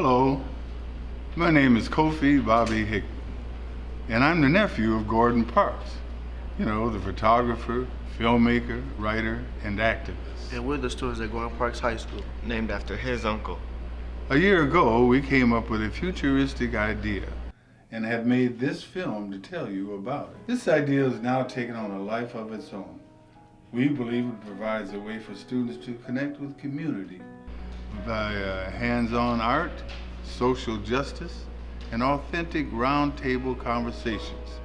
Hello, my name is Kofi Bobby Hickman, and I'm the nephew of Gordon Parks. You know, the photographer, filmmaker, writer, and activist. And we're the students at Gordon Parks High School. Named after his uncle. A year ago, we came up with a futuristic idea and have made this film to tell you about it. This idea is now taking on a life of its own. We believe it provides a way for students to connect with community by hands-on art, social justice, and authentic roundtable conversations.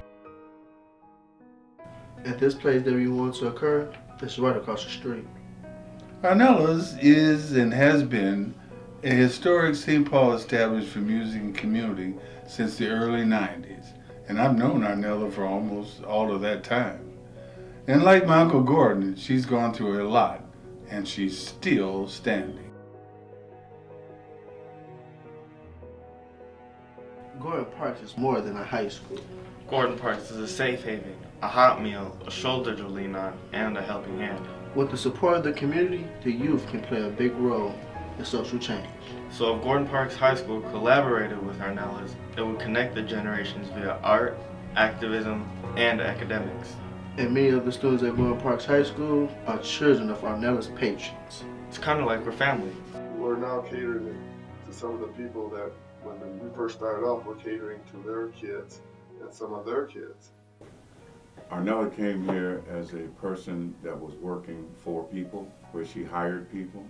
At this place that we want to occur, it's right across the street. Arnellia'S is and has been a historic St. Paul established for music and community since the early 90s, and I've known Arnella for almost all of that time. And like my Uncle Gordon, she's gone through a lot, and she's still standing. Gordon Parks is more than a high school. Gordon Parks is a safe haven, a hot meal, a shoulder to lean on, and a helping hand. With the support of the community, the youth can play a big role in social change. So if Gordon Parks High School collaborated with Arnellia'S, it would connect the generations via art, activism, and academics. And many of the students at Gordon Parks High School are children of Arnellia'S patrons. It's kind of like we're family. We're now catering to some of the people that when we first started off, we're catering to their kids and some of their kids. Arnella came here as a person that was working for people, where she hired people,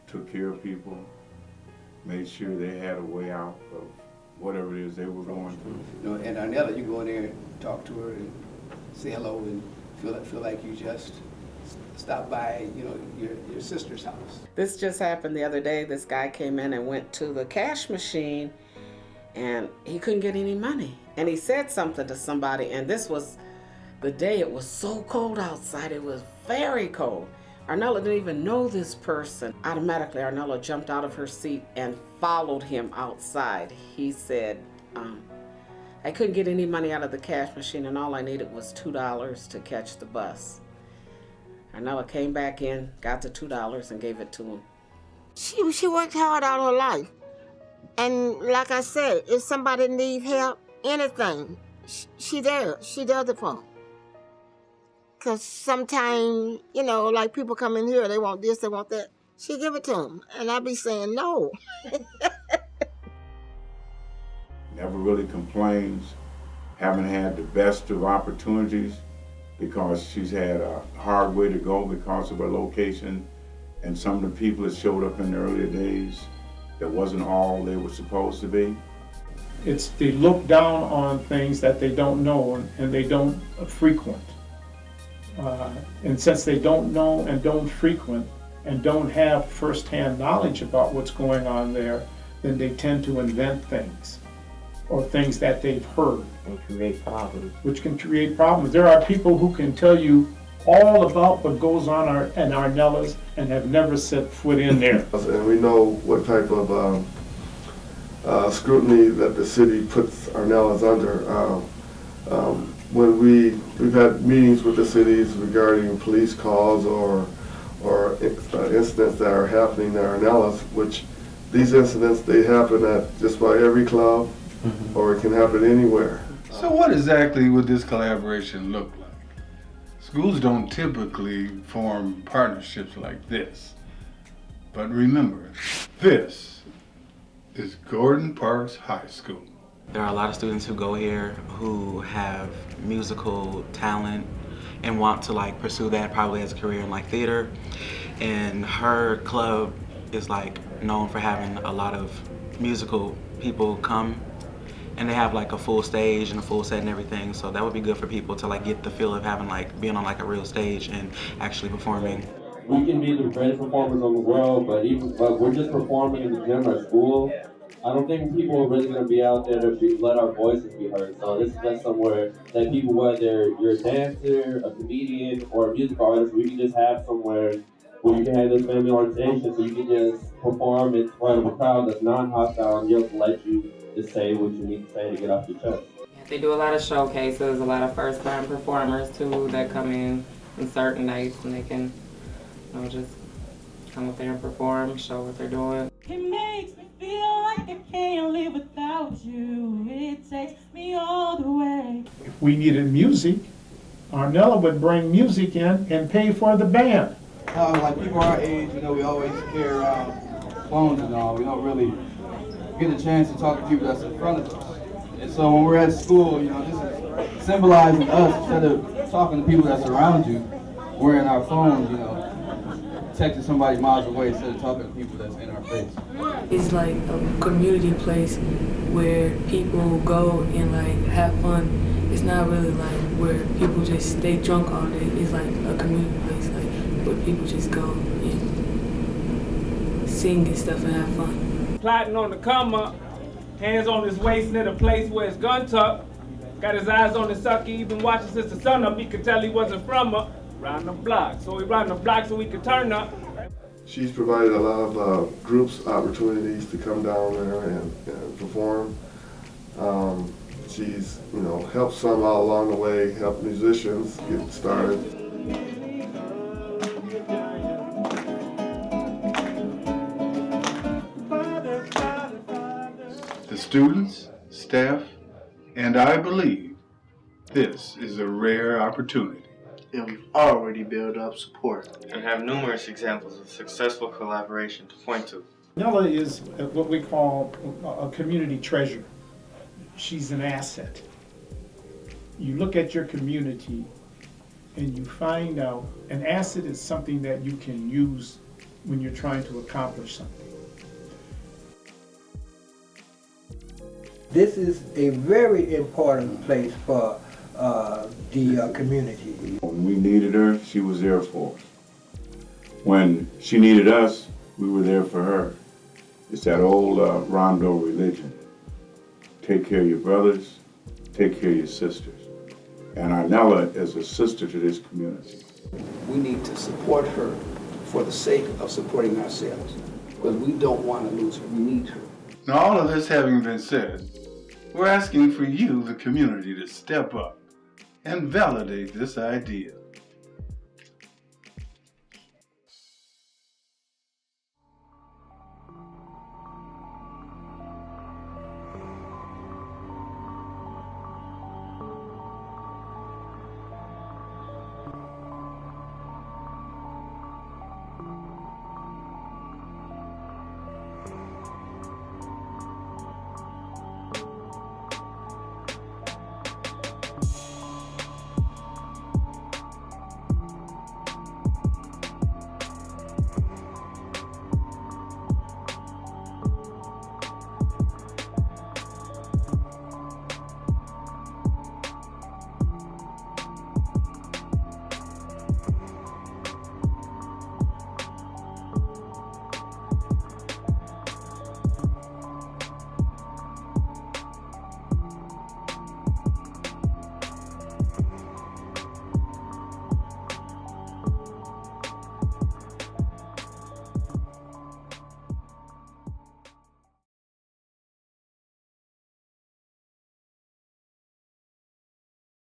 took care of people, made sure they had a way out of whatever it is they were going through. You know, and Arnella, you go in there and talk to her and say hello and feel like you just stop by, you know, your sister's house. This just happened the other day. This guy came in and went to the cash machine and he couldn't get any money. And he said something to somebody, and this was the day it was so cold outside. It was very cold. Arnella didn't even know this person. Automatically, Arnella jumped out of her seat and followed him outside. He said, I couldn't get any money out of the cash machine, and all I needed was $2 to catch the bus. Arnella came back in, got the $2 and gave it to him. She worked hard all her life. And like I said, if somebody needs help, anything, she there. She does it for them. Because sometimes, you know, like people come in here, they want this, they want that. She give it to them. And I be saying no. Never really complains, haven't had the best of opportunities because she's had a hard way to go because of her location and some of the people that showed up in the earlier days that wasn't all they were supposed to be. It's they look down on things that they don't know and they don't frequent. And since they don't know and don't frequent and don't have firsthand knowledge about what's going on there, then they tend to invent things or things that they've heard. And create problems. Which can create problems. There are people who can tell you all about what goes on in Arnellia'S and have never set foot in there. And we know what type of scrutiny that the city puts Arnellia'S under. When we've had meetings with the cities regarding police calls or incidents that are happening at Arnellia'S, which these incidents, they happen at just about every club, or it can happen anywhere. So what exactly would this collaboration look like? Schools don't typically form partnerships like this. But remember, this is Gordon Parks High School. There are a lot of students who go here who have musical talent and want to like pursue that probably as a career in like theater. And her club is like known for having a lot of musical people come, and they have like a full stage and a full set and everything. So that would be good for people to like get the feel of having like being on like a real stage and actually performing. We can be the greatest performers in the world, but we're just performing in the gym or school. I don't think people are really going to be out there to let our voices be heard. So this is just somewhere that people, whether you're a dancer, a comedian, or a music artist, we can just have somewhere where you can have this family orientation so you can just perform in front of a crowd that's non-hostile and just let you just say what you need to say to get off your chest. They do a lot of showcases, a lot of first-time performers too that come in certain nights, and they can, you know, just come up there and perform, show what they're doing. It makes me feel like like I can't live without you. It takes me all the way. If we needed music, Arnella would bring music in and pay for the band. Like people our age, you know, we always carry around phones and all. We don't really get a chance to talk to people that's in front of us. And so when we're at school, you know, this is symbolizing us. Instead of talking to people that's around you, we're in our phones, you know, texting somebody miles away instead of talking to people that's in our face. It's like a community place where people go and like have fun. It's not really like where people just stay drunk all day. It's like a community place, like where people just go and sing and stuff and have fun. Plotting on the come up, hands on his waist near the place where his gun tucked. Got his eyes on the sucker, he been watching since the sun up. He could tell he wasn't from her. Round the block, so we round the block so we could turn up. She's provided a lot of groups opportunities to come down there and perform. She's, you know, helped some out along the way, helped musicians get started. The students, staff, and I believe this is a rare opportunity. And we've already built up support. And have numerous examples of successful collaboration to point to. Arnella is what we call a community treasure. She's an asset. You look at your community and you find out an asset is something that you can use when you're trying to accomplish something. This is a very important place for the community. When we needed her, she was there for us. When she needed us, we were there for her. It's that old Rondo religion. Take care of your brothers, take care of your sisters. And Arnella is a sister to this community. We need to support her for the sake of supporting ourselves, because we don't want to lose her. We need her. Now, all of this having been said, we're asking for you, the community, to step up and validate this idea.